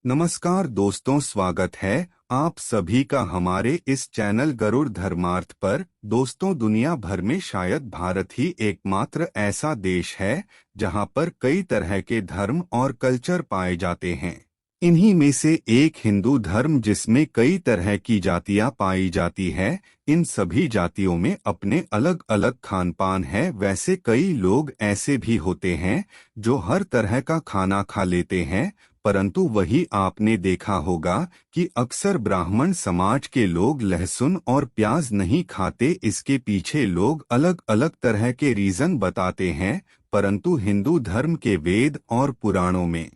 नमस्कार दोस्तों, स्वागत है आप सभी का हमारे इस चैनल गरुड़ धर्मार्थ पर। दोस्तों, दुनिया भर में शायद भारत ही एकमात्र ऐसा देश है जहां पर कई तरह के धर्म और कल्चर पाए जाते हैं। इन्हीं में से एक हिंदू धर्म, जिसमें कई तरह की जातियां पाई जाती है। इन सभी जातियों में अपने अलग अलग खान पान है। वैसे कई लोग ऐसे भी होते हैं जो हर तरह का खाना खा लेते हैं, परंतु वही आपने देखा होगा कि अक्सर ब्राह्मण समाज के लोग लहसुन और प्याज नहीं खाते। इसके पीछे लोग अलग अलग तरह के रीजन बताते हैं, परंतु हिंदू धर्म के वेद और पुराणों में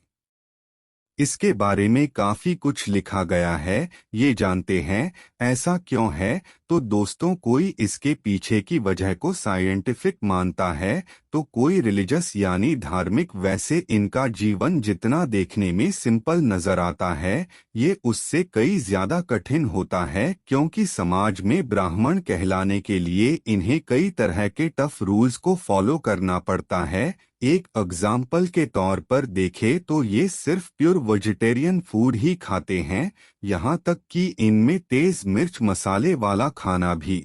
इसके बारे में काफी कुछ लिखा गया है। ये जानते हैं ऐसा क्यों है? तो दोस्तों, कोई इसके पीछे की वजह को साइंटिफिक मानता है, तो कोई रिलीजियस यानी धार्मिक। वैसे इनका जीवन जितना देखने में सिंपल नजर आता है, ये उससे कई ज्यादा कठिन होता है, क्योंकि समाज में ब्राह्मण कहलाने के लिए इन्हें कई तरह के टफ रूल्स को फॉलो करना पड़ता है। एक एग्जाम्पल के तौर पर देखें तो ये सिर्फ प्योर वेजिटेरियन फूड ही खाते हैं, यहाँ तक कि इनमें तेज मिर्च मसाले वाला खाना भी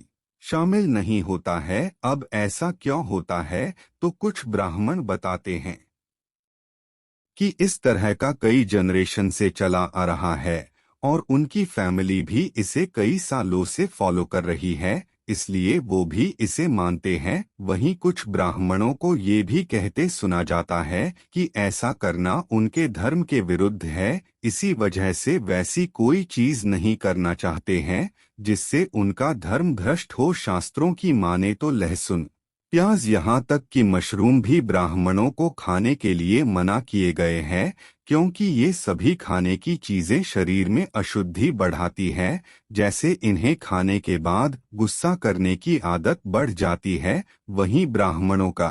शामिल नहीं होता है। अब ऐसा क्यों होता है? तो कुछ ब्राह्मण बताते हैं कि इस तरह का कई जनरेशन से चला आ रहा है और उनकी फैमिली भी इसे कई सालों से फॉलो कर रही है, इसलिए वो भी इसे मानते हैं। वहीं कुछ ब्राह्मणों को ये भी कहते सुना जाता है कि ऐसा करना उनके धर्म के विरुद्ध है, इसी वजह से वैसी कोई चीज नहीं करना चाहते हैं जिससे उनका धर्म भ्रष्ट हो। शास्त्रों की माने तो लहसुन, प्याज, यहाँ तक कि मशरूम भी ब्राह्मणों को खाने के लिए मना किए गए हैं, क्योंकि ये सभी खाने की चीजें शरीर में अशुद्धि बढ़ाती है। जैसे इन्हें खाने के बाद गुस्सा करने की आदत बढ़ जाती है। वहीं ब्राह्मणों का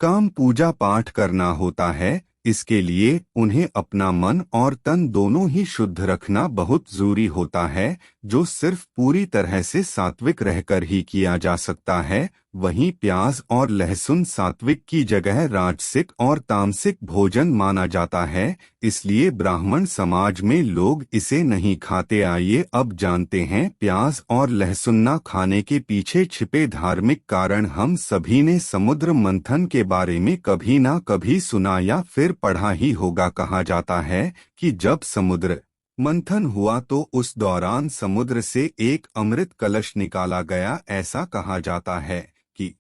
काम पूजा पाठ करना होता है, इसके लिए उन्हें अपना मन और तन दोनों ही शुद्ध रखना बहुत जरूरी होता है, जो सिर्फ पूरी तरह से सात्विक रहकर ही किया जा सकता है। वहीं प्याज और लहसुन सात्विक की जगह राजसिक और तामसिक भोजन माना जाता है, इसलिए ब्राह्मण समाज में लोग इसे नहीं खाते। आइए अब जानते हैं प्याज और लहसुन ना खाने के पीछे छिपे धार्मिक कारण। हम सभी ने समुद्र मंथन के बारे में कभी ना कभी सुना या फिर पढ़ा ही होगा। कहा जाता है कि जब समुद्र मंथन हुआ तो उस दौरान समुद्र से एक अमृत कलश निकाला गया। ऐसा कहा जाता है कि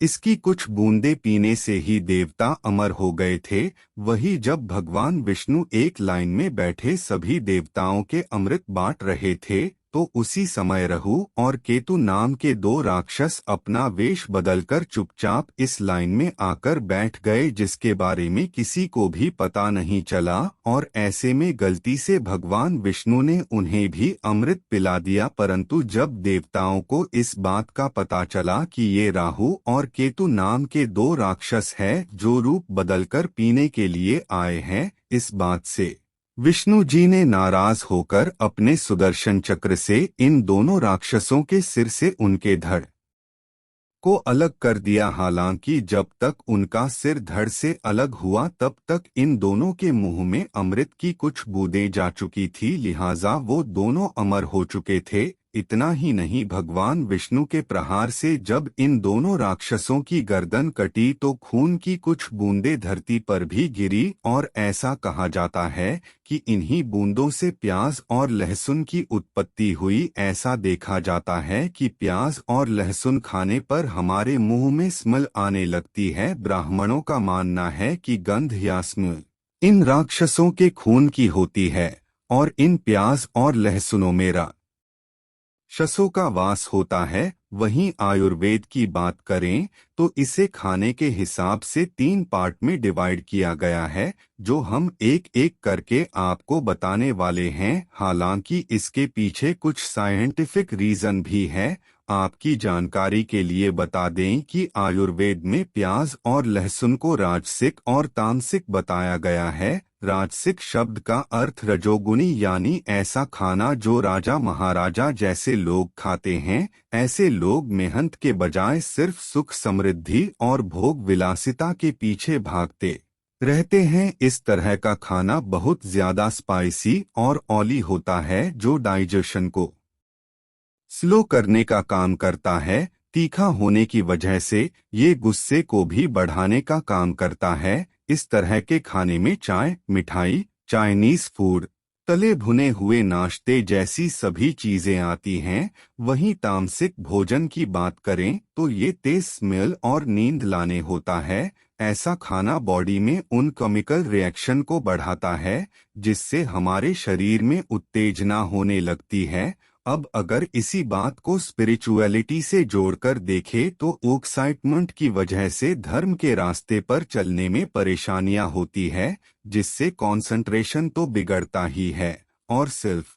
इसकी कुछ बूंदें पीने से ही देवता अमर हो गए थे। वही जब भगवान विष्णु एक लाइन में बैठे सभी देवताओं के अमृत बांट रहे थे, तो उसी समय राहु और केतु नाम के दो राक्षस अपना वेश बदलकर चुपचाप इस लाइन में आकर बैठ गए, जिसके बारे में किसी को भी पता नहीं चला। और ऐसे में गलती से भगवान विष्णु ने उन्हें भी अमृत पिला दिया। परंतु जब देवताओं को इस बात का पता चला कि ये राहु और केतु नाम के दो राक्षस हैं जो रूप बदलकर पीने के लिए आए हैं, इस बात से विष्णु जी ने नाराज होकर अपने सुदर्शन चक्र से इन दोनों राक्षसों के सिर से उनके धड़ को अलग कर दिया। हालांकि जब तक उनका सिर धड़ से अलग हुआ तब तक इन दोनों के मुंह में अमृत की कुछ बूंदें जा चुकी थी, लिहाजा वो दोनों अमर हो चुके थे। इतना ही नहीं, भगवान विष्णु के प्रहार से जब इन दोनों राक्षसों की गर्दन कटी तो खून की कुछ बूंदें धरती पर भी गिरी, और ऐसा कहा जाता है कि इन्हीं बूंदों से प्याज और लहसुन की उत्पत्ति हुई। ऐसा देखा जाता है कि प्याज और लहसुन खाने पर हमारे मुंह में स्मेल आने लगती है। ब्राह्मणों का मानना है कि गंध या स्मेल इन राक्षसों के खून की होती है, और इन प्याज और लहसुनों में राक्षसों का वास होता है। वहीं आयुर्वेद की बात करें तो इसे खाने के हिसाब से 3 पार्ट में डिवाइड किया गया है, जो हम एक एक करके आपको बताने वाले हैं। हालांकि इसके पीछे कुछ साइंटिफिक रीजन भी है। आपकी जानकारी के लिए बता दें कि आयुर्वेद में प्याज और लहसुन को राजसिक और तामसिक बताया गया है। राजसिक शब्द का अर्थ रजोगुनी, यानी ऐसा खाना जो राजा महाराजा जैसे लोग खाते हैं। ऐसे लोग मेहनत के बजाय सिर्फ सुख समृद्धि और भोग विलासिता के पीछे भागते रहते हैं। इस तरह का खाना बहुत ज्यादा स्पाइसी और ऑयली होता है जो डाइजेशन को स्लो करने का काम करता है। तीखा होने की वजह से ये गुस्से को भी बढ़ाने का काम करता है। इस तरह के खाने में चाय, मिठाई, चाइनीज फूड, तले भुने हुए नाश्ते जैसी सभी चीजें आती हैं। वहीं तामसिक भोजन की बात करें तो ये तेज स्मेल और नींद लाने होता है। ऐसा खाना बॉडी में उन केमिकल रिएक्शन को बढ़ाता है जिससे हमारे शरीर में उत्तेजना होने लगती है। अब अगर इसी बात को स्पिरिचुअलिटी से जोड़कर देखें तो एक्साइटमेंट की वजह से धर्म के रास्ते पर चलने में परेशानियां होती है जिससे कंसंट्रेशन तो बिगड़ता ही है और सिर्फ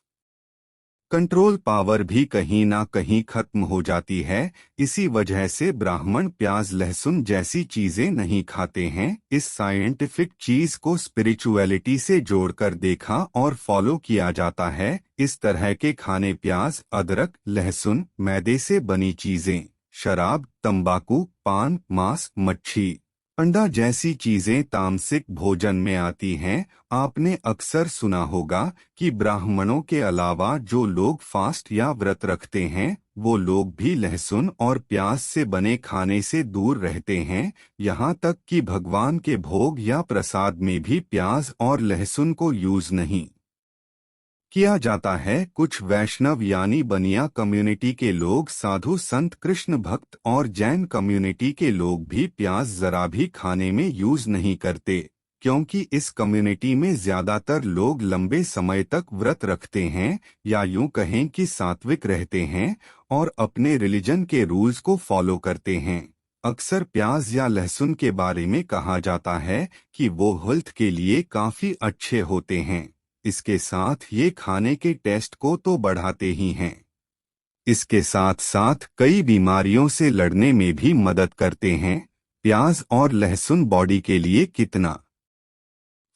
कंट्रोल पावर भी कहीं ना कहीं खत्म हो जाती है। इसी वजह से ब्राह्मण प्याज लहसुन जैसी चीजें नहीं खाते हैं। इस साइंटिफिक चीज को स्पिरिचुअलिटी से जोड़कर देखा और फॉलो किया जाता है। इस तरह के खाने प्याज, अदरक, लहसुन, मैदे से बनी चीजें, शराब, तंबाकू, पान, मांस, मच्छी, अंडा जैसी चीजें तामसिक भोजन में आती हैं। आपने अक्सर सुना होगा कि ब्राह्मणों के अलावा जो लोग फास्ट या व्रत रखते हैं वो लोग भी लहसुन और प्याज से बने खाने से दूर रहते हैं। यहाँ तक कि भगवान के भोग या प्रसाद में भी प्याज और लहसुन को यूज नहीं किया जाता है। कुछ वैष्णव यानी बनिया कम्युनिटी के लोग, साधु संत, कृष्ण भक्त और जैन कम्युनिटी के लोग भी प्याज जरा भी खाने में यूज नहीं करते क्योंकि इस कम्युनिटी में ज्यादातर लोग लंबे समय तक व्रत रखते हैं या यूं कहें कि सात्विक रहते हैं और अपने रिलीजन के रूल्स को फॉलो करते हैं। अक्सर प्याज या लहसुन के बारे में कहा जाता है कि वो हेल्थ के लिए काफी अच्छे होते हैं। इसके साथ ये खाने के टेस्ट को तो बढ़ाते ही हैं, इसके साथ साथ कई बीमारियों से लड़ने में भी मदद करते हैं। प्याज और लहसुन बॉडी के लिए कितना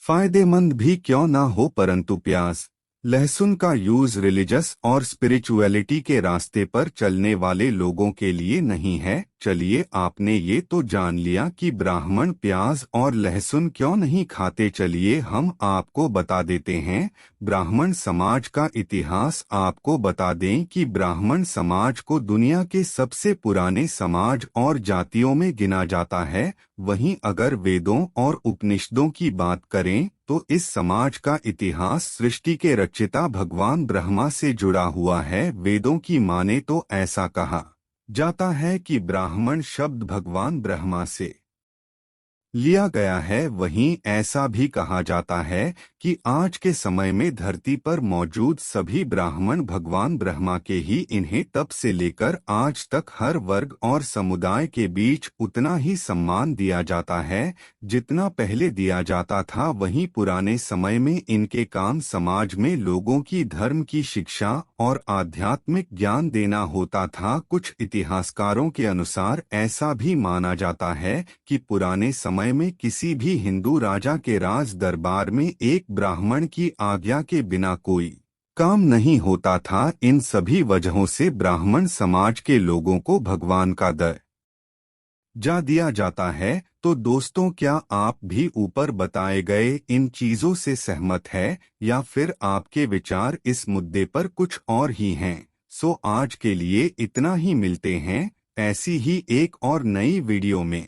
फायदेमंद भी क्यों ना हो, परंतु प्याज लहसुन का यूज रिलीजियस और स्पिरिचुअलिटी के रास्ते पर चलने वाले लोगों के लिए नहीं है। चलिए, आपने ये तो जान लिया कि ब्राह्मण प्याज और लहसुन क्यों नहीं खाते। चलिए हम आपको बता देते हैं ब्राह्मण समाज का इतिहास। आपको बता दें कि ब्राह्मण समाज को दुनिया के सबसे पुराने समाज और जातियों में गिना जाता है। वहीं अगर वेदों और उपनिषदों की बात करें तो इस समाज का इतिहास सृष्टि के रचयिता भगवान ब्रह्मा से जुड़ा हुआ है। वेदों की माने तो ऐसा कहा जाता है कि ब्राह्मण शब्द भगवान ब्रह्मा से लिया गया है। वहीं ऐसा भी कहा जाता है कि आज के समय में धरती पर मौजूद सभी ब्राह्मण भगवान ब्रह्मा के ही। इन्हें तब से लेकर आज तक हर वर्ग और समुदाय के बीच उतना ही सम्मान दिया जाता है जितना पहले दिया जाता था। वहीं पुराने समय में इनके काम समाज में लोगों की धर्म की शिक्षा और आध्यात्मिक ज्ञान देना होता था। कुछ इतिहासकारों के अनुसार ऐसा भी माना जाता है कि पुराने समय में किसी भी हिंदू राजा के राज दरबार में एक ब्राह्मण की आज्ञा के बिना कोई काम नहीं होता था। इन सभी वजहों से ब्राह्मण समाज के लोगों को भगवान का दर्जा दिया जाता है। तो दोस्तों, क्या आप भी ऊपर बताए गए इन चीजों से सहमत है या फिर आपके विचार इस मुद्दे पर कुछ और ही हैं? सो आज के लिए इतना ही। मिलते हैं ऐसी ही एक और नई वीडियो में।